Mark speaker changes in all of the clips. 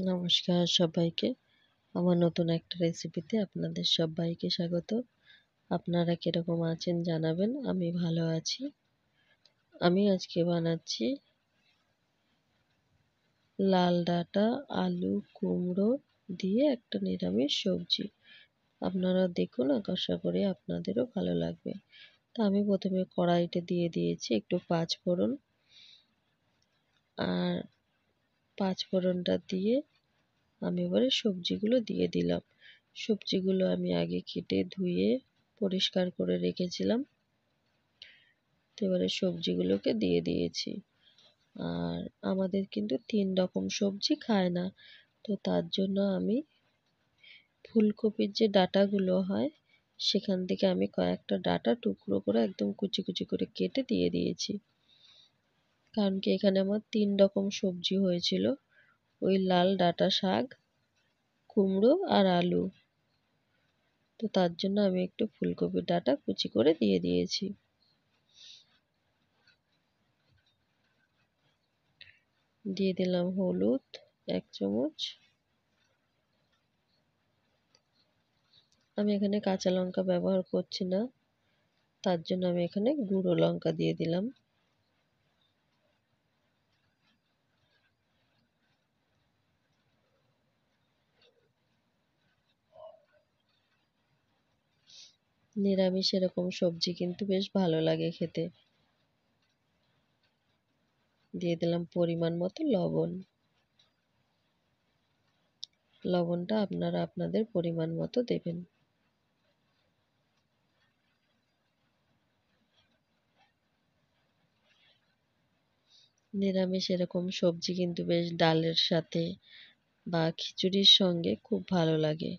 Speaker 1: নমস্কার সবাইকে। আমার নতুন একটা রেসিপিতে আপনাদের সবাইকে স্বাগত। আপনারা কিরকম আছেন জানাবেন। আমি ভালো আছি। আমি আজকে বানাচ্ছি লাল ডাঁটা, আলু, কুমড়ো দিয়ে একটা নিরামিষ সবজি। আপনারা দেখুন, আশা করি আপনাদেরও ভালো লাগবে। তা আমি প্রথমে কড়াইতে দিয়ে দিয়েছি একটু পাঁচফোড়ন। আর পাঁচফোড়নটা দিয়ে আমি এবারে সবজিগুলো দিয়ে দিলাম। সবজিগুলো আমি আগে কেটে ধুয়ে পরিষ্কার করে রেখেছিলাম। তো এবারে সবজিগুলোকে দিয়ে দিয়েছি। আর আমাদের কিন্তু ৩ রকম সবজি খায় না, তো তার জন্য আমি ফুলকপির যে ডাঁটাগুলো হয় সেখান থেকে আমি কয়েকটা ডাঁটা টুকরো করে একদম কুচি কুচি করে কেটে দিয়ে দিয়েছি। কারণ কি এখানে আমার ৩ রকম সবজি হয়েছিল, ওই লাল ডাঁটা শাক, কুমড়ো আর আলু। তো তার জন্য আমি একটু ফুলকপির ডাঁটা কুচি করে দিয়ে দিয়েছি। দিয়ে দিলাম হলুদ ১ চামচ। আমি এখানে কাঁচা লঙ্কা ব্যবহার করছি না, তার জন্য আমি এখানে গুঁড়ো লঙ্কা দিয়ে দিলাম। নিরামিষ এরকম সবজি কিন্তু বেশ ভালো লাগে খেতে। দিয়ে দিলাম পরিমাণ মতো লবণ। লবণটা আপনারা আপনাদের পরিমাণ মতো দেবেন। নিরামিষ এরকম সবজি কিন্তু বেশ ডালের সাথে বা খিচুড়ির সঙ্গে খুব ভালো লাগে।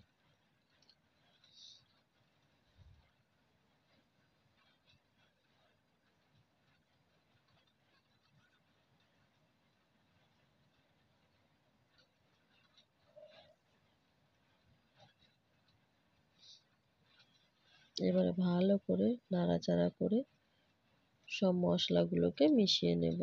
Speaker 1: এবারে ভালো করে নাড়াচাড়া করে সব মশলাগুলোকে মিশিয়ে নেব।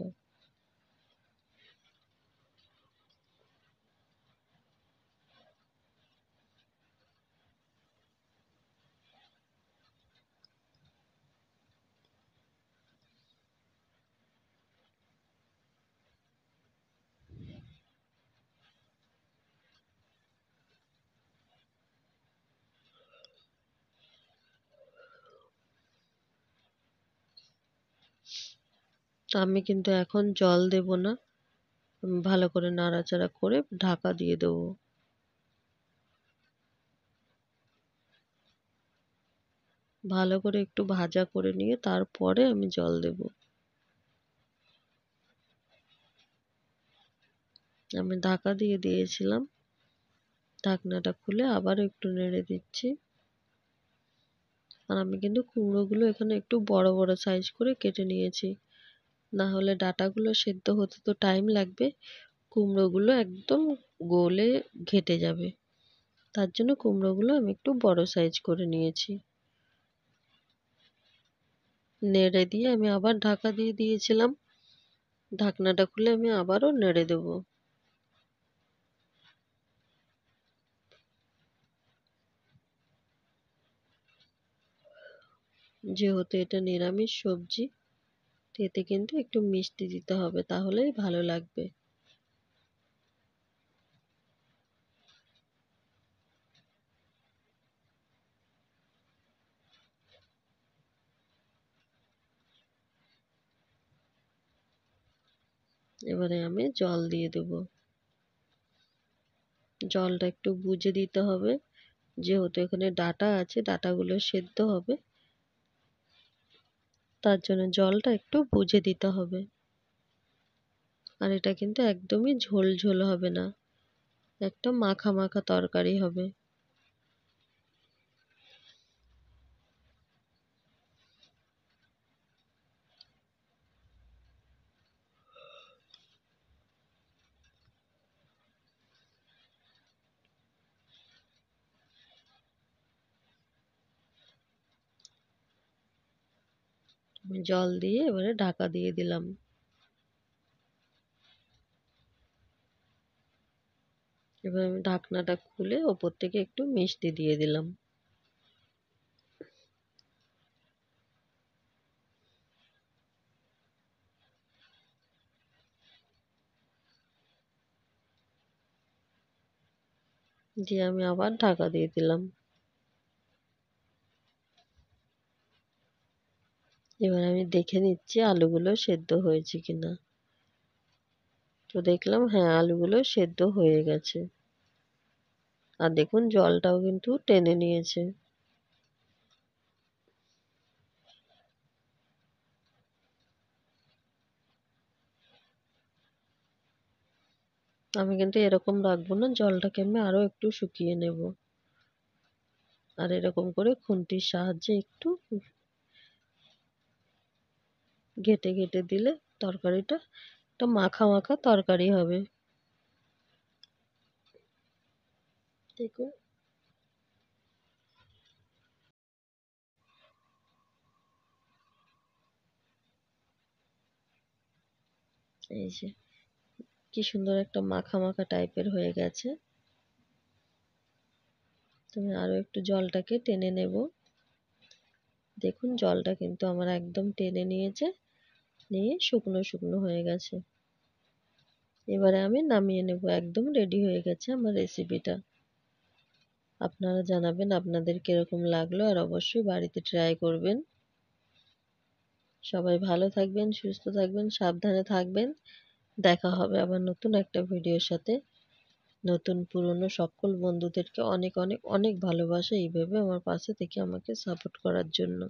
Speaker 1: আমি কিন্তু এখন জল দেব না, ভালো করে নাড়াচাড়া করে ঢাকা দিয়ে দেবো। ভালো করে একটু ভাজা করে নিয়ে তারপরে আমি জল দেব। আমি ঢাকা দিয়ে দিয়েছিলাম, ঢাকনাটা খুলে আবার একটু নেড়ে দিচ্ছি। আর আমি কিন্তু কুমড়োগুলো এখানে একটু বড় বড় সাইজ করে কেটে নিয়েছি, না হলে ডাঁটাগুলো সেদ্ধ হতে তো টাইম লাগবে, কুমড়োগুলো একদম গলে ঘেটে যাবে। তার জন্য কুমড়োগুলো আমি একটু বড় সাইজ করে নিয়েছি। নেড়ে দিয়ে আমি আবার ঢাকা দিয়ে দিয়েছিলাম, ঢাকনাটা খুলে আমি আবারও নেড়ে দেব। যেহেতু এটা নিরামিষ সবজি, এতে কিন্তু একটু মিষ্টি দিতে হবে, তাহলেই ভালো লাগবে। এবারে আমি জল দিয়ে দেব। জলটা একটু বুঝে দিতে হবে, যেহেতু এখানে ডাঁটা আছে, ডাঁটাগুলো সেদ্ধ হবে, তার জন্য জলটা একটু বুঝে দিতে হবে। আর এটা কিন্তু একদমই ঝোল ঝোল হবে না, একটা মাখা মাখা তরকারি হবে। আমি জল দিয়ে এবারে ঢাকা দিয়ে দিলাম। এবার আমি ঢাকনাটা খুলে ওপর থেকে একটু মিষ্টি দিয়ে দিলাম। দিয়ে আমি আবার ঢাকা দিয়ে দিলাম। এবার আমি দেখে নিচ্ছি আলুগুলো সেদ্ধ হয়েছে কিনা। তো দেখলাম হ্যাঁ, আলুগুলো সেদ্ধ হয়ে গেছে। আর দেখুন জলটাও কিন্তু টেনে নিয়েছে। আমি কিন্তু এরকম রাখবো না, জলটাকে আমি আরো একটু শুকিয়ে নেব। আর এরকম করে খুন্তির সাহায্যে একটু ঘেটে ঘেটে দিলে তরকারিটা একটা মাখা মাখা তরকারি হবে। দেখুন এই যে কি সুন্দর একটা মাখা মাখা টাইপের হয়ে গেছে। তুমি আরো একটু জলটাকে টেনে নেব। দেখুন জলটা কিন্তু আমার একদম টেনে নিয়েছে, নিয়ে শুকনো শুকনো হয়ে গেছে। এবারে আমি নামিয়ে নেব। একদম রেডি হয়ে গেছে আমার রেসিপিটা। আপনারা জানাবেন আপনাদের কিরকম লাগলো, আর অবশ্যই বাড়িতে ট্রাই করবেন। সবাই ভালো থাকবেন, সুস্থ থাকবেন, সাবধানে থাকবেন। দেখা হবে আবার নতুন একটা ভিডিওর সাথে। নতুন পুরনো সকল বন্ধুদেরকে অনেক অনেক অনেক ভালোবাসা, এইভাবে আমার পাশে থেকে আমাকে সাপোর্ট করার জন্য।